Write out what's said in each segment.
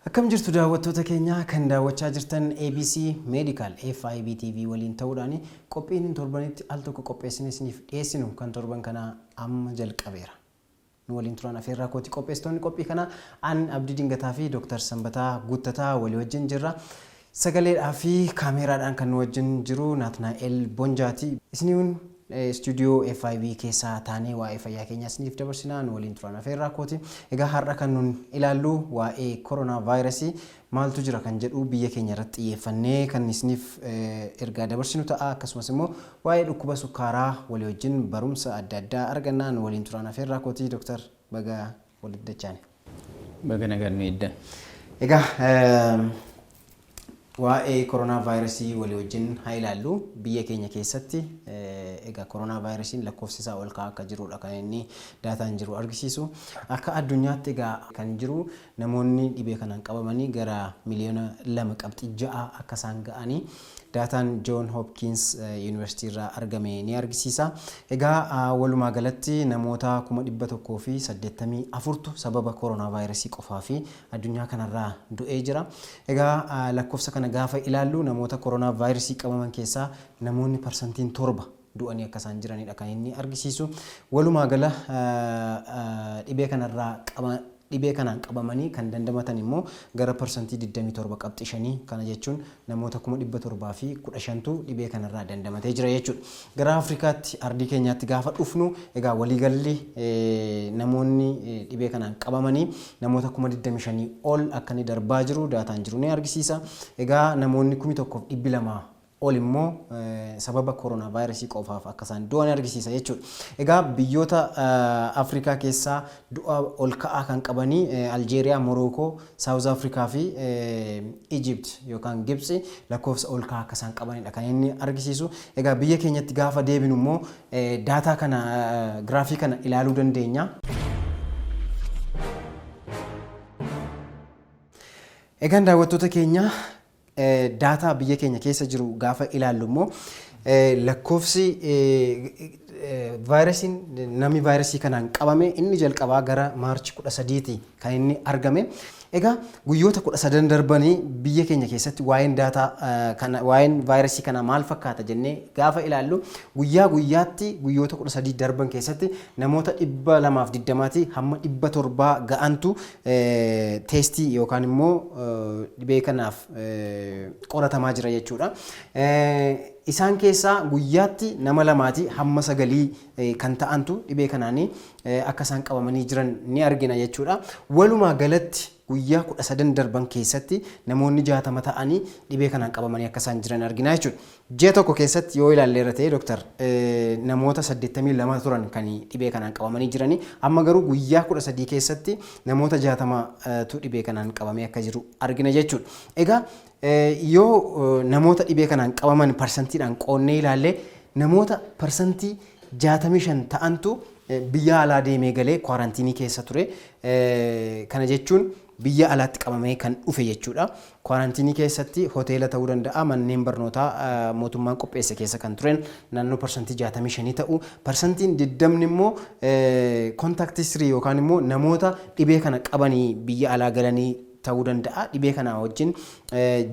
Akkam jirtu daawwattoota keenya kan daawwachaa jirtan ABC Medical FIB TV waliin ta'uudhaan qophiin torbanitti al tokko qopheessinee isiniif dhiyeessinu kan torban kana amma jalqabeera. Nu waliin turan afeerraa kooti qopheessitoonni qophii kana an Abdii Dingataa fi Dr. Sanbataa Guuttataa walii wajjin jirra. Sagaleedhaa fi kaameraadhaan kan nu wajjin jiru Naatnaa'el Bonjaati. Isiniin studio FIB keessa taanee waa'ee fayyaa keenyaa isiniif dabarsinaa nu waliin turan afeerraa kooti. Egaa har'a kan nun ilaallu waa'ee koronaa vaayirasii maaltu jira kan jedhu biyya keenya irratti xiyyeeffannee kan isiniif ergaa dabarsinu ta'a. Akkasumas immoo waa'ee dhukkuba sukkaaraa walii wajjin barumsa adda addaa argannaa nu waliin turan afeerraa kooti. Dr. Baga walitti dachaane. Baga nagaan idda. Egaa waa'ee koronaa vaayirasii walii wajjin haa ilaallu. Biyya keenya keessatti egaa koronaa vaayirasiin lakkoofsi isaa ol ka'aa akka jirudha kan inni daataan jiru argisiisu. Akka addunyaatti egaa kan jiru namoonni dhibee kanaan qabamanii gara miliyoona 2.6 akka isaan ga'anii daataan John Hopkins University irraa argame ni argisiisa. Egaa walumaa galatti namoota 184 sababa koronaa vaayirasii qofaa fi addunyaa kanarraa du'ee jira. Egaa lakkoofsa kana gaafa ilaallu namoota koronaa vaayirasii qabaman keessaa namoonni parsantiin 7 du'anii akka isaan jiranidha kan inni argisiisu. Walumaa gala dhibee kanaan qabamanii kan dandamatan immoo gara parsantii 27.5 kana jechuun namoota 715 dhibee kanarraa dandamatee jira jechuudha. Gara Afrikaatti ardii keenyaatti gaafa dhufnu egaa waliigalli namoonni dhibee kanaan qabamanii namoota 25,000 ol akka inni darbaa jiru daataan jiru ni argisiisa. Egaa namoonni 1,200 ol immoo sababa koronaa vaayirasii qofaaf akka isaan du'an argisiisa jechuudha. Egaa biyyoota Afrikaa keessaa du'a ol ka'aa kan qabanii Aljeeriyaa, Morookoo, Saawuz Afrikaa fi Ijipt yookaan Gibxi lakkoofsa ol ka'aa akka isaan qabanidha kan inni argisiisu. Egaa biyya keenyatti gaafa deebinu immoo daataa kana giraafii kana ilaaluu dandeenya. Egaan daawwattoota keenya daataa biyya keenya keessa jiru gaafa ilaallu immoo lakkoofsi vaayirasiin namni vaayirasii kanaan qabame inni jalqabaa gara Maarchi 13 kan inni argame. Egaa guyyoota 13 darbanii biyya keenya keessatti waa'een daataa kana waa'een vaayirasii kana maal fakkaata jennee gaafa ilaallu guyyaa guyyaatti guyyoota 13 darban keessatti namoota 220 hamma 700 ga'antu teestii yookaan immoo dhibee kanaaf qoratamaa jira jechuudha. Isaan keessaa guyyaatti nama 2 hamma 9 kan ta'antu dhibee kanaanii akka isaan qabamanii jiran ni argina jechuudha. Walumaa galatti guyyaa 13 darban keessatti namoonni 60 ta'anii dhibee kanaan qabamanii akka isaan jiran argina jechuudha. Ji'a tokko keessatti yoo ilaalleera ta'e Dr. Namoota 82 turan kan dhibee kanaan qabamanii jiranii amma garuu guyyaa 13 keessatti namoota 60tu dhibee kanaan qabamee akka jiru argina jechuudha. Egaa yoo namoota dhibee kanaan qabaman parsantiidhaan qoonnee ilaalle namoota parsantii 65 ta'antu biyya alaa deemee galee kwaarantiinii keessa ture. Kana jechuun biyya alaatti qabamee kan dhufe jechuudha. Kwaarantiinii keessatti hoteela ta'uu danda'a, manneen barnootaa mootummaan qopheesse keessa kan turen naannoo parsantii 65 ta'u. Parsantiin 20 immoo kontaaktii histirii yookaan immoo namoota dhibee kana qabanii biyya alaa galanii ta'uu danda'a. Dhibee kana wajjin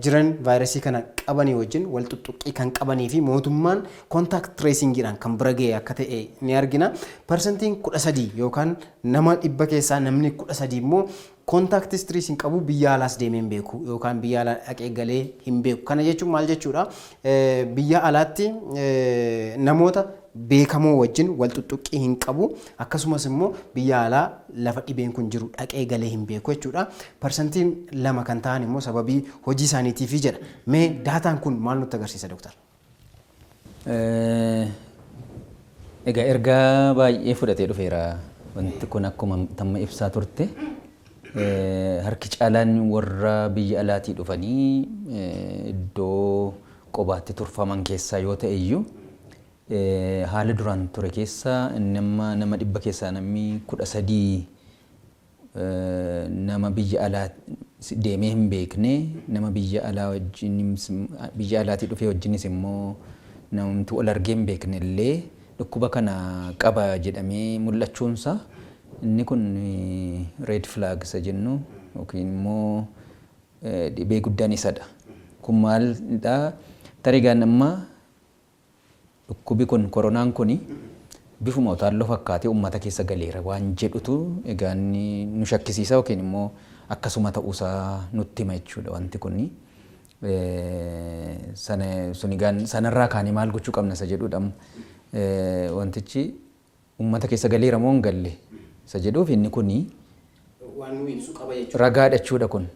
jiran vaayirasii kana qabanii wajjin wal tuttuqqii kan qabanii fi mootummaan kontaakt tireesingiidhaan kan bira ga'e akka ta'e ni argina. Parsantiin 13 yookaan nama 100 keessaa namni 13 immoo kontaakt histirii hin qabu, biyya alaas deemee hin beeku yookaan biyya alaa dhaqee galee hin beeku. Kana jechuun maal jechuudha? Biyya alaatti namoota beekamoo wajjin wal tuttuqqii hin qabu, akkasumas immoo biyya alaa lafa dhibeen kun jiru dhaqee galee hin beeku jechuudha. Parsantiin 2 kan ta'an immoo sababii hojii isaaniitiif jedha. Mee daataan kun maal nutti agarsiisa Dr.? Egaa ergaa baay'ee fudhatee dhufeera. Wanti kun akkuma tamma ibsaa turte harki caalaan warra biyya alaatii dhufanii iddoo qobaatti turfaman keessaa yoo ta'e iyyuu haala duraan ture keessa nama 100 keessaa namni 13 nama biyya alaa deemee hin beekne nama biyya alaa wajjin biyya alaatii dhufee wajjinis immoo namni wal argee hin beekne illee dhukkuba kana qaba jedhamee mul'achuunsa inni kun red flag isa jennu yookiin immoo dhibee guddaan isadha. Kun maalidha? Tarigaan amma dhukkubi kun koronaan kuni bifuma utaalloo fakkaatee uummata keessa galeera waan jedhutu egaa nu shakkisiisa yookiin immoo akkasuma ta'uusaa nutti hima jechuudha wanti kuni. Sanarraa kaanii maal gochuu qabna isa jedhuudha. Wantichi uummata keessa galeera moo hin galle isa jedhuuf inni kuni ragaadha jechuudha kun.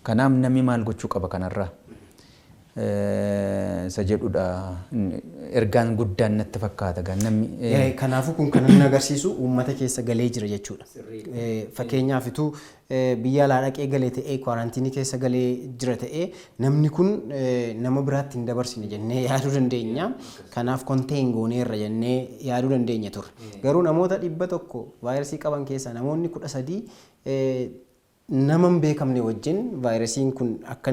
Kanaaf namni maal gochuu qaba kanarraa? Isa jedhuudha ergaan guddaan natti fakkaata namni. Kanaafuu kun kan inni agarsiisu uummata keessa galee jira jechuudha. Fakkeenyaaf ituu biyya alaa dhaqee galee ta'ee kwaaraantiinii keessa galee jira ta'ee namni kun nama biraatti hin dabarsine jennee yaaduu dandeenya. Kanaaf konteen gooneerra jennee yaaduu dandeenya ture. Garuu namoota 100 vaayirasii qaban keessaa namoonni 13 nama hin beekamne wajjin vaayirasiin kun akka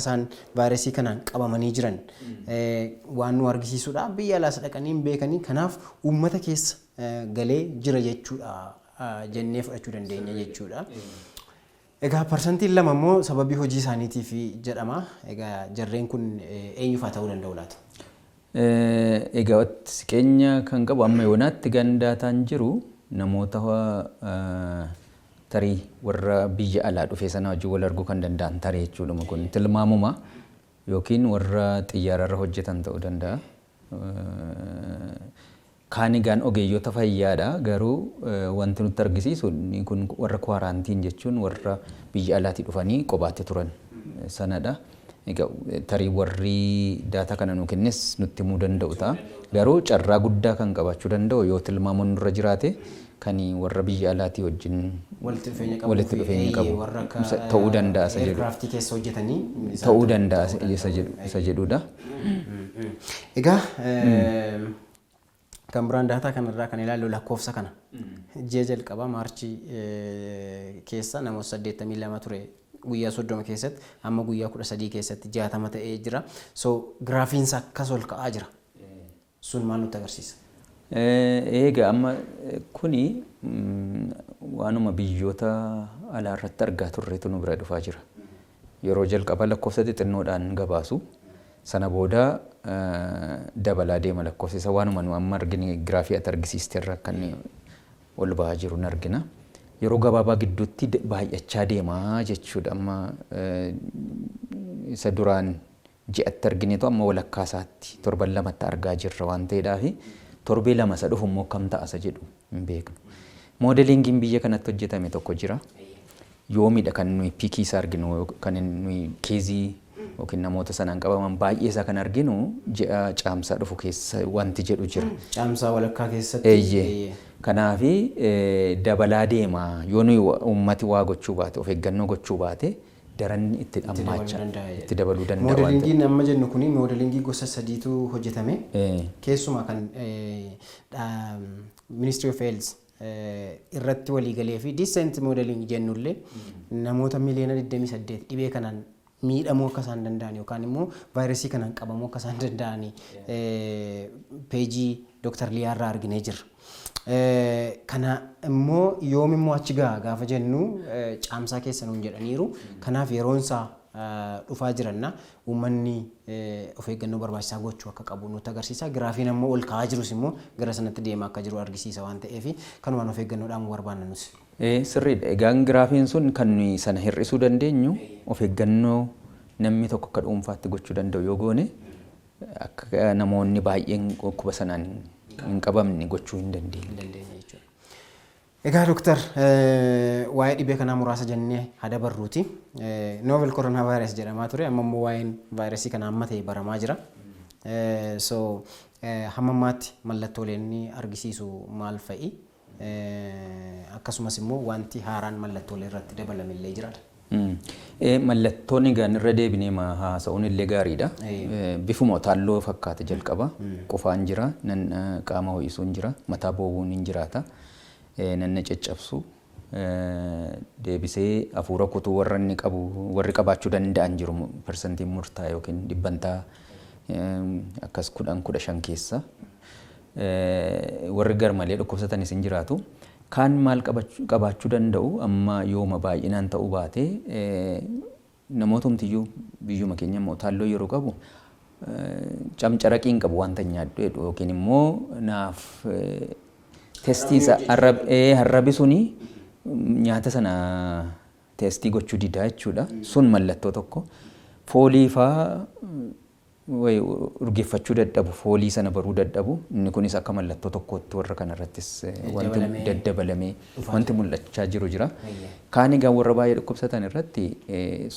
isaan vaayirasii kanaan qabamanii jiran waan nu argisiisudha. Biyya alaas dhaqanii hin beekanii kanaaf uummata keessa galee jira jechuudha jennee fudhachuu dandeenya jechuudha. Egaa parsantiin 2 immoo sababii hojii isaaniitiif jedhama. Egaa jarreen kun eenyufaa ta'uu danda'u laata? Egaa siqeenya kan qabu amma yoonaatti gandaataan jiru namoota tarii warra biyya alaa dhufee sana wajjin wal arguu kan danda'an tarii jechuudha kun tilmaamuma yookiin warra xiyyaararra hojjetan ta'uu danda'a. Kaanigaan ogeeyyota fayyaadha garuu wanti nutti argisiisu kun warra kwaaraantiin jechuun warra biyya alaatii dhufanii qobaatti turan sanadha. Tarii warri daataa kana nu kennes nutti himuu danda'u ta'a. Garuu carraa guddaa kan qabaachuu danda'u yoo tilmaamoon nurra jiraate kan warra biyya alaatii wajjin walitti dhufeenya qabu ta'uu danda'a isa jedhu. Aircraft keessa hojjetanii ta'uu danda'a isa jedhudha. Egaa kan biraan daataa kanarraa kan ilaallu lakkoofsa kana ji'a jalqabaa maarchii keessa namoota 82 ture guyyaa 30 keessatti amma guyyaa 13 keessatti 60 ta'ee jira. So giraafiinsa akkas ol ka'aa jira. Sun maal nutti agarsiisa? Egaa amma kuni waanuma biyyoota alaa irratti argaa turreetu nu bira dhufaa jira. Yeroo jalqaba lakkoofsa xixinnoodhaan gabaasu sana booda dabalaa deema lakkoofsa waanuma nu amma argine giraafii ati argisiisterra kan ol ba'aa jiru ni argina. Yeroo gabaabaa gidduutti baay'achaa deemaa jechuudha. Amma isa duraan ji'atti argineetu amma walakkaa isaatti torban lamatti argaa jirra waan ta'eedhaafi torbee lama isa dhufu immoo kam ta'a isa jedhu hin beeknu. Moodeliingiin biyya kanatti hojjetame tokko jira. Yoomidha kan nuyi piikii isaa arginu kan nuyi keezii yookiin namoota sanaan qabaman baay'ee isaa kan arginu ji'a caamsaa dhufu keessa wanti jedhu jira. Caamsaa walakkaa keessatti. Kanaafi dabalaa deema yoo nuyi uummati waa gochuu baate of eeggannoo gochuu baate daran itti dhammaacha itti dabaluu danda'a. Moodeliingiin amma jennu kuni moodeliingii gosa sadiitu hojjetame. Keessumaa kan Ministry of Health irratti waliigalee fi decent modeling jennullee namoota miliyoona 28 dhibee kanaan miidhamuu akka isaan danda'an yookaan immoo vaayirasii kanaan qabamuu akka isaan danda'an peejii Dr. Liyaarraa arginee jirra. Kana immoo yoom immoo achi gaafa jennu caamsaa keessa nuun jedhaniiru. Kanaaf yeroon isaa dhufaa jiranna uummanni of eeggannoo barbaachisaa gochuu akka qabu nutti agarsiisa. Giraafiin ammoo ol ka'aa jirus immoo gara sanatti deemaa akka jiru argisiisa waan ta'eef kanumaan of eeggannoodhaan barbaanna nuti. Sirriidha. Egaan giraafiin sun kan nuyi sana hir'isuu dandeenyu of eeggannoo namni tokko akka dhuunfaatti gochuu danda'u yoo goone akka namoonni baay'een dhukkuba sanaan hin qabamne gochuu hin dandeenye. Egaa Dooktar waa'ee dhibee kanaa muraasa jennee hada barruuti. Novel Corona Virus jedhamaa ture amma immoo waa'een vaayirasii kana amma ta'e baramaa jira. So hamma ammaatti mallattooleen inni argisiisu maal fa'i? Akkasumas immoo wanti haaraan mallattoolee irratti dabalamillee jiraadha. Mallattoon egaan irra deebinee haasa'uun illee gaariidha. Bifuma utaalloo fakkaata jalqaba. Qufaan jira, qaama ho'isuun jira, mataa boowwuun hin jiraata. Nanna caccabsu deebisee hafuura kutuu warri qabaachuu danda'an jiru persentiin murtaa'e yookiin dhibbantaa akkas 10-15 keessa. Warri garmalee dhukkubsatanis hin jiraatu. Kaan maal qabaachuu danda'u amma yooma baay'inaan ta'uu baate namootumtiyyuu biyyuma keenya immoo utaalloo yeroo qabu camcaraqiin qabu wanta nyaaddu jedhu yookiin immoo naaf testii isa harrabi suni nyaata sana testii gochuu didaa jechuudha. Sun mallattoo tokko. Foolii faa urgeeffachuu dadhabu, foolii sana baruu dadhabu. Inni kunis akka mallattoo tokkootti warra kanarrattis wanti daddabalamee wanti mul'achaa jiru jira. Kaan egaa warra baay'ee dhukkubsatan irratti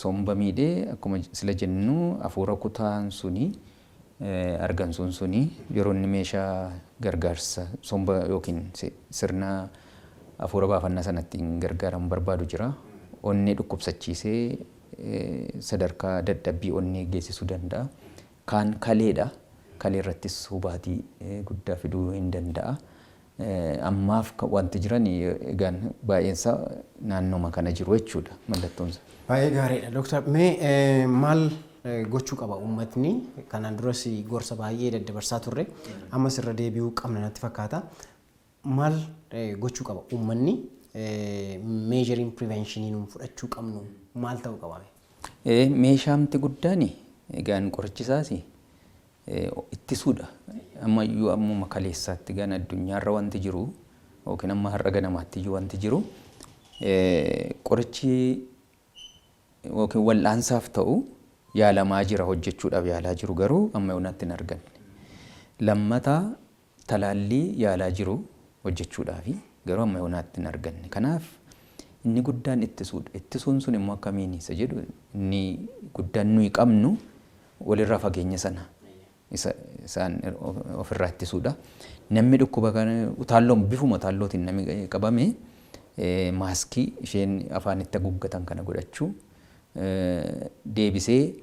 somba miidhee akkuma sila jennu hafuura kutaan suni argansuun suni yeroo inni meeshaa gargaarsa somba yookiin sirna hafuura baafannaa sanatti gargaaramu barbaadu jira. Onnee dhukkubsachiisee sadarkaa dadhabbii onnee geessisuu danda'a. Kaan kaleedha. Kalee irrattis hubaatii guddaa fiduu hin danda'a. Ammaaf wanti jiran egaan baay'eensaa naannooma kana jiru jechuudha mallattoonsa. Baay'ee gaariidha. Dooktar mee maal gochuu qaba uummatni? Kanaan duras gorsa baay'ee daddabarsaa turre. Ammas irra deebi'uu qabna natti fakkaata. Maal gochuu qaba uummanni? Measuring prevention fudhachuu qabnu maal ta'uu qaba? Meeshaamti guddaan egaan qorichisaas ittisuudha. Ammayyuu ammuma kaleessaatti gaan addunyaarra wanti jiru yookiin amma har'a ganamaatti iyyuu wanti jiru qorichi yookiin wal'aansaaf ta'u yaalamaa jira, hojjechuudhaaf yaalaa jiru garuu amma yoonatti hin arganne. Lammataa talaallii yaalaa jiru hojjechuudhaaf garuu amma yoonatti hin arganne. Kanaaf inni guddaan ittisuudha. Ittisuun sun immoo akkamiin isa jedhu inni guddaan nuyi qabnu walirraa fageenya sana isaan ofirraa ittisuudha. Namni dhukkuba kana utaalloon bifuma utaallootiin namni qabame maaskii isheen afaanitti haguuggatan kana godhachuu, deebisee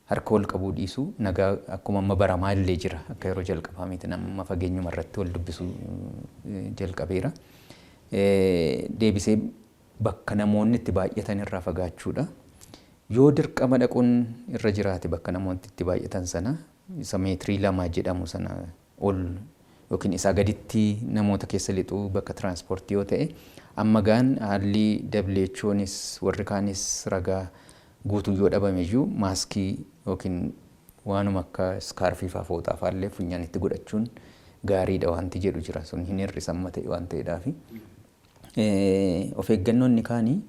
harka wal qabuu dhiisuu, nagaa akkuma amma baramaa illee jira akka yeroo jalqabaa miti nama fageenyuma irratti wal dubbisuu jalqabeera. Deebisee bakka namoonni itti baay'atan irraa fagaachuudha. Yoo dirqama dhaquun irra jiraate bakka namoonni itti baay'atan sana isa meetirii 2 jedhamu sana ol yookiin isaa gaditti namoota keessa lixuu bakka tiraanspoortii yoo ta'e amma gaan haalli WHO'nis warri kaanis ragaa guutuu yoo dhabame iyyuu maaskii yookiin waanuma akka iskaarfii fa'aa fooxaa fa'aallee funyaan itti godhachuun gaariidha wanti jedhu jira. Sun hin hir'isan ta'e waan ta'eedhaafi. Of eeggannoonni kaanii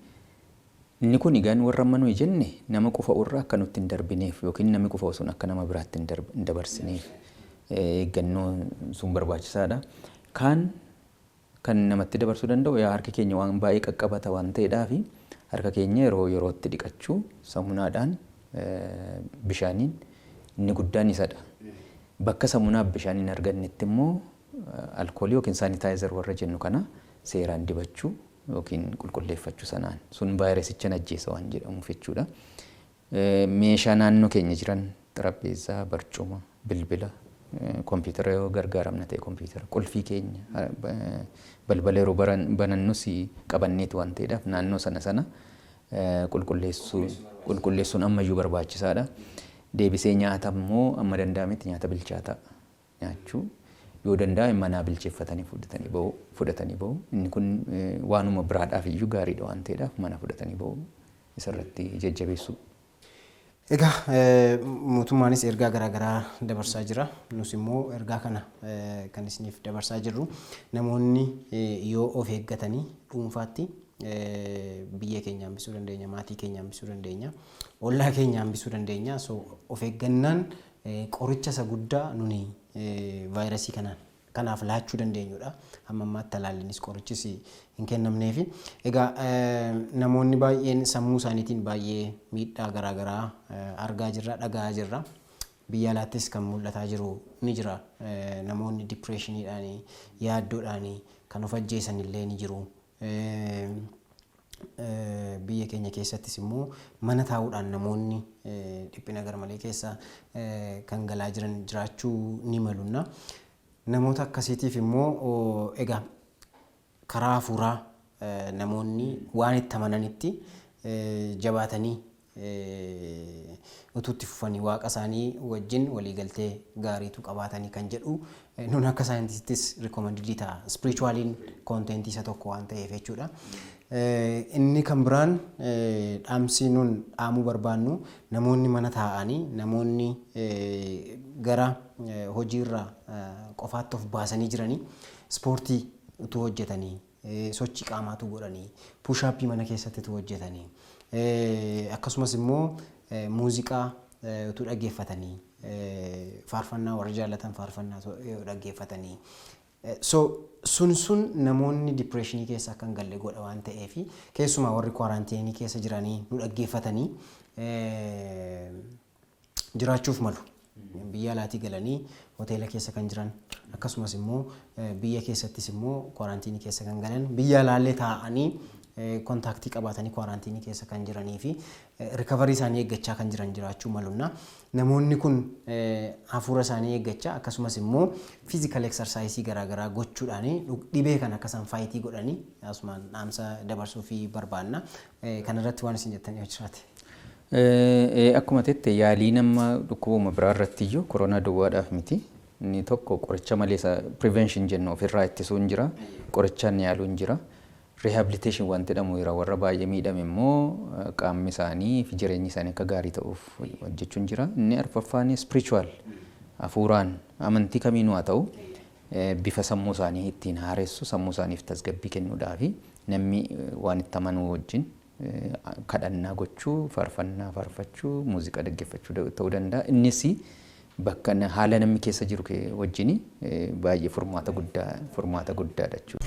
inni kun egaan warra amma nuyi jenne nama qufa'u irraa akka nutti hin darbineef yookiin namni qufa'u sun akka nama biraatti hin dabarsineef eeggannoo sun barbaachisaadha. Kaan kan namatti dabarsuu danda'u yaa harki keenya waan baay'ee qaqqabata waan ta'eedhaafi harka keenya yeroo yerootti dhiqachuu saamunaadhaan bishaaniin inni guddaan isadha. Bakka saamunaaf bishaaniin argannetti immoo alkoolii yookiin saanitaayizer warra jennu kana seeraan dibachuu yookiin qulqulleeffachuu sanaan sun vaayirasicha ajjeesa waan jedhamuuf jechuudha. Meeshaa naannoo keenya jiran xarapheezaa, barcuma, bilbila, kompiitara yoo gargaaramna ta'e kompiitara, qulfii keenya balbala yeroo banannus qabanneeti waan ta'eedhaaf naannoo sana qulqulleessuun ammayyuu barbaachisaadha. Deebisee nyaata immoo amma danda'ametti nyaata bilchaataa nyaachuu yoo danda'ame manaa bilcheeffatanii fudhatanii ba'u. Inni kun waanuma biraadhaaf iyyuu gaariidha waan ta'eedhaaf mana fudhatanii ba'u isarratti jajjabeessu. Egaa mootummaanis ergaa garaagaraa dabarsaa jira. Nus immoo ergaa kana kan isiniif dabarsaa jirru namoonni yoo of eeggatanii dhuunfaatti biyya keenya hambisuu dandeenya, maatii keenya hambisuu dandeenya, ollaa keenya hambisuu dandeenya. So of eeggannaan qoricha isa guddaa nuni vaayirasii kanaaf laachuu dandeenyudha. Amma ammaatti talaalliinis qorichis hin kennamneefi. Egaa namoonni baay'een sammuu isaaniitiin baay'ee miidhaa garaagaraa argaa jirra, dhaga'aa jirra. Biyya alaattis kan mul'ataa jiru ni jira. Namoonni dipireeshiniidhaan, yaaddoodhaan kan of ajjeesan illee ni jiru. Biyya keenya keessattis immoo mana taa'uudhaan namoonni dhiphina garmalee keessa kan galaa jiran jiraachuu ni malunna. Namoota akkasiitiif immoo egaa karaa hafuuraa namoonni waan itti amananitti jabaatanii utuutti fufanii waaqa isaanii wajjin waliigaltee gaariitu qabaatanii kan jedhu nun akka saayintistis rikoomandidii ta'a. Spiritualiin koontentii isa tokko waan ta'eef jechuudha. Inni kan biraan dhaamsi nun dhaamuu barbaannu namoonni mana taa'anii namoonni gara hojiirra qofaatti of baasanii jiranii ispoortii utuu hojjetanii sochii qaamaatu godhanii puushaappii mana keessatti utuu hojjetanii akkasumas immoo muuziqaa utuu dhaggeeffatanii faarfannaa warra jaallatan faarfannaa dhaggeeffatanii sun namoonni dipireeshinii keessa akka hin galle godha waan ta'eef keessumaa warri kwaaraantiinii keessa jiranii nu dhaggeeffatanii jiraachuuf malu. Biyya alaatii galanii hoteela keessa kan jiran akkasumas immoo biyya keessattis immoo kwaaraantiinii keessa kan galan biyya alaallee taa'anii kontaaktii qabaatanii kwaaraantiinii keessa kan jiranii fi rikavarii isaanii eeggachaa kan jiran jiraachuu malunna namoonni kun hafuura isaanii eeggachaa akkasumas immoo fiizikal eksersaayisii garaagaraa gochuudhaan dhibee kan akka isaan faayitii godhanii asumaan dhaamsa dabarsuu fi barbaanna kanarratti waan isin jettanii jiraate. Akkuma tette yaalii nama dhukkubuma biraa irratti iyyuu koronaa duwwaadhaaf miti. Inni tokko qoricha malee prevention jennu ofirraa ittisuun jira. Qorichaan yaaluun jira. Rehabilitation wanti jedhamu jira. Warra baay'ee miidhame immoo qaamni isaanii fi jireenyi isaanii akka gaarii ta'uuf hojjechuun jira. Inni arfaffaan spiritual hafuuraan amantii kamiinuu haa ta'u bifa sammuu isaanii ittiin haaressu sammuu isaaniif tasgabbii kennuudhaafi namni waan itti amanuu wajjin kadhannaa gochuu, faarfannaa faarfachuu, muuziqaa dhaggeeffachuu ta'uu danda'a. Innis bakka haala namni keessa jiru wajjin baay'ee furmaata guddaadha jechuudha.